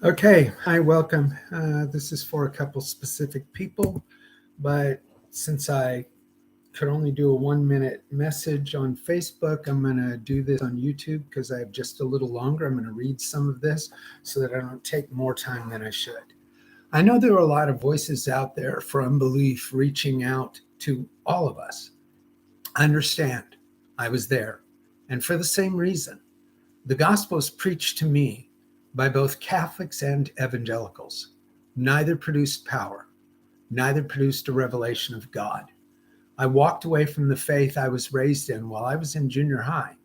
Okay, hi, welcome. This is for a couple specific people, but since I could only do a 1 minute message on Facebook, I'm going to do this on YouTube because I have just a little longer. I'm going to read some of this so that I don't take more time than I should. I know there are a lot of voices out there for unbelief reaching out to all of us. I understand. I was there. And for the same reason, the gospel is preached to me by both Catholics and evangelicals. Neither produced power, neither produced a revelation of God. I walked away from the faith I was raised in while I was in junior high.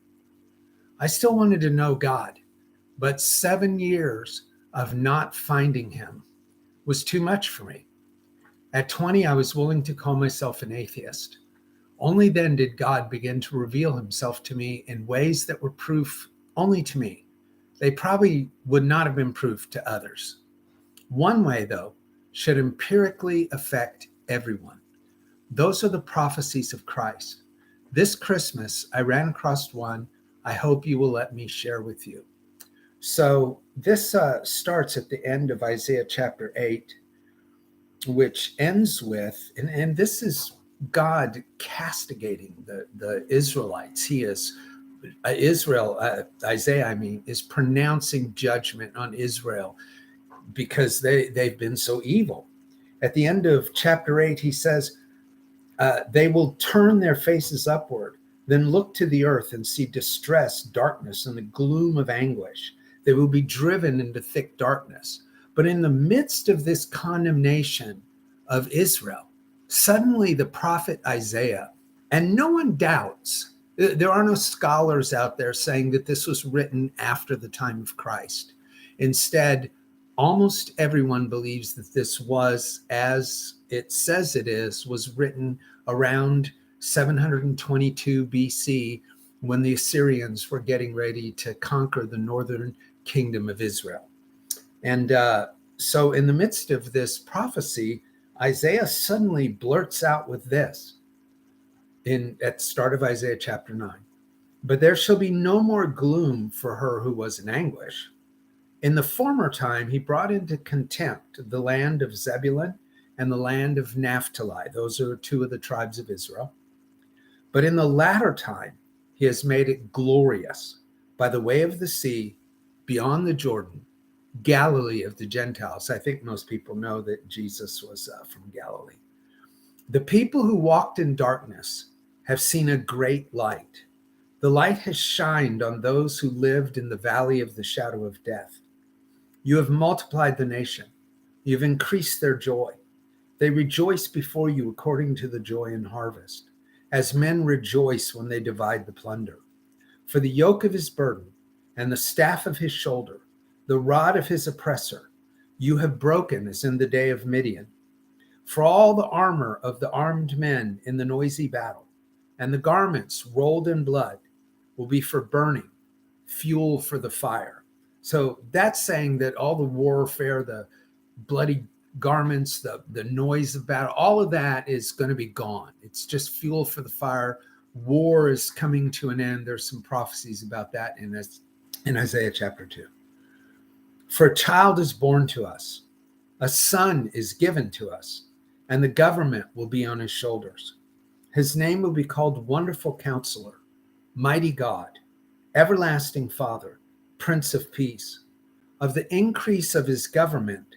I still wanted to know God, but 7 years of not finding him was too much for me. At 20, I was willing to call myself an atheist. Only then did God begin to reveal himself to me in ways that were proof only to me. They probably would not have been proof to others. One way, though, should empirically affect everyone. Those are the prophecies of Christ. This Christmas, I ran across one I hope you will let me share with you. So this starts at the end of Isaiah chapter 8, which ends with, and this is God castigating the Israelites. He is Isaiah, is pronouncing judgment on Israel because they've been so evil. At the end of chapter 8, he says, they will turn their faces upward, then look to the earth and see distress, darkness, and the gloom of anguish. They will be driven into thick darkness. But in the midst of this condemnation of Israel, suddenly the prophet Isaiah, and no one doubts, there are no scholars out there saying that this was written after the time of Christ. Instead, almost everyone believes that this was, as it says it is, was written around 722 BC when the Assyrians were getting ready to conquer the northern kingdom of Israel. And so in the midst of this prophecy, Isaiah suddenly blurts out with this at the start of Isaiah chapter 9. But there shall be no more gloom for her who was in anguish. In the former time, he brought into contempt the land of Zebulun and the land of Naphtali. Those are two of the tribes of Israel. But in the latter time, he has made it glorious by the way of the sea, beyond the Jordan, Galilee of the Gentiles. I think most people know that Jesus was from Galilee. The people who walked in darkness have seen a great light. The light has shined on those who lived in the valley of the shadow of death. You have multiplied the nation. You have increased their joy. They rejoice before you according to the joy in harvest, as men rejoice when they divide the plunder. For the yoke of his burden and the staff of his shoulder, the rod of his oppressor, you have broken as in the day of Midian. For all the armor of the armed men in the noisy battle, and the garments rolled in blood, will be for burning, fuel for the fire. So that's saying that all the warfare, the bloody garments, the noise of battle, all of that is going to be gone. It's just fuel for the fire. War is coming to an end. There's some prophecies about that in Isaiah chapter 2. For a child is born to us, a son is given to us, and the government will be on his shoulders. His name will be called Wonderful Counselor, Mighty God, Everlasting Father, Prince of Peace. Of the increase of his government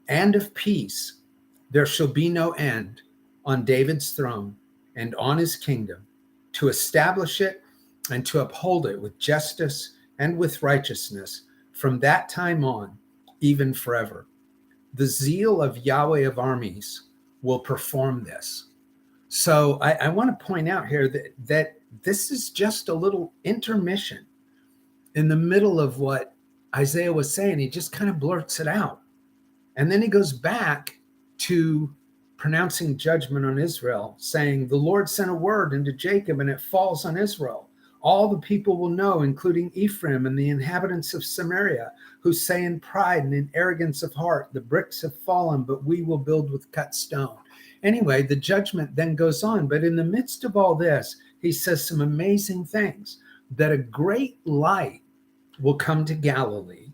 and of peace, there shall be no end on David's throne and on his kingdom, to establish it and to uphold it with justice and with righteousness from that time on, even forever. The zeal of Yahweh of armies will perform this. So I want to point out here that this is just a little intermission in the middle of what Isaiah was saying. He just kind of blurts it out. And then he goes back to pronouncing judgment on Israel, saying, the Lord sent a word into Jacob and it falls on Israel. All the people will know, including Ephraim and the inhabitants of Samaria, who say in pride and in arrogance of heart, the bricks have fallen, but we will build with cut stone. Anyway, the judgment then goes on. But in the midst of all this, he says some amazing things, that a great light will come to Galilee,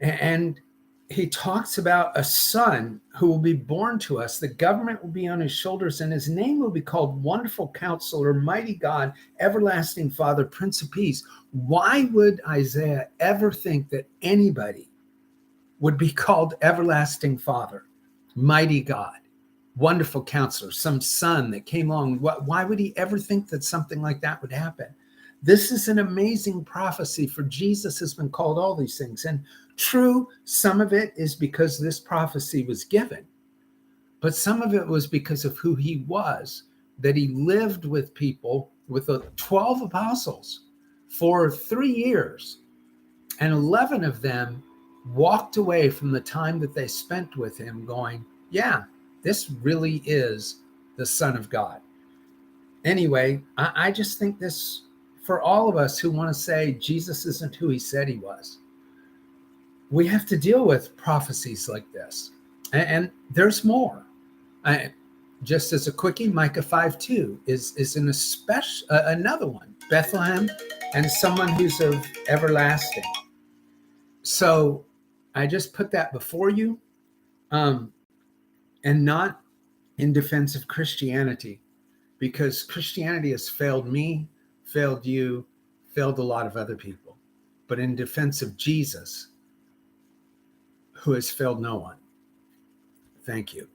And he talks about a son who will be born to us. The government will be on his shoulders, and his name will be called Wonderful Counselor, Mighty God, Everlasting Father, Prince of Peace. Why would Isaiah ever think that anybody would be called Everlasting Father, Mighty God, Wonderful Counselor, some son that came along? Why would he ever think that something like that would happen? This is an amazing prophecy, for Jesus has been called all these things. And true, some of it is because this prophecy was given, but some of it was because of who he was, that he lived with people, with the 12 apostles for 3 years, and 11 of them walked away from the time that they spent with him going, yeah, this really is the Son of God. Anyway, I just think this, for all of us who want to say Jesus isn't who he said he was, we have to deal with prophecies like this. And there's more. Just as a quickie, Micah 5:2 is an especially another one, Bethlehem, and someone who's of everlasting. So I just put that before you, and not in defense of Christianity, because Christianity has failed me, failed you, failed a lot of other people, but in defense of Jesus, who has failed no one. Thank you.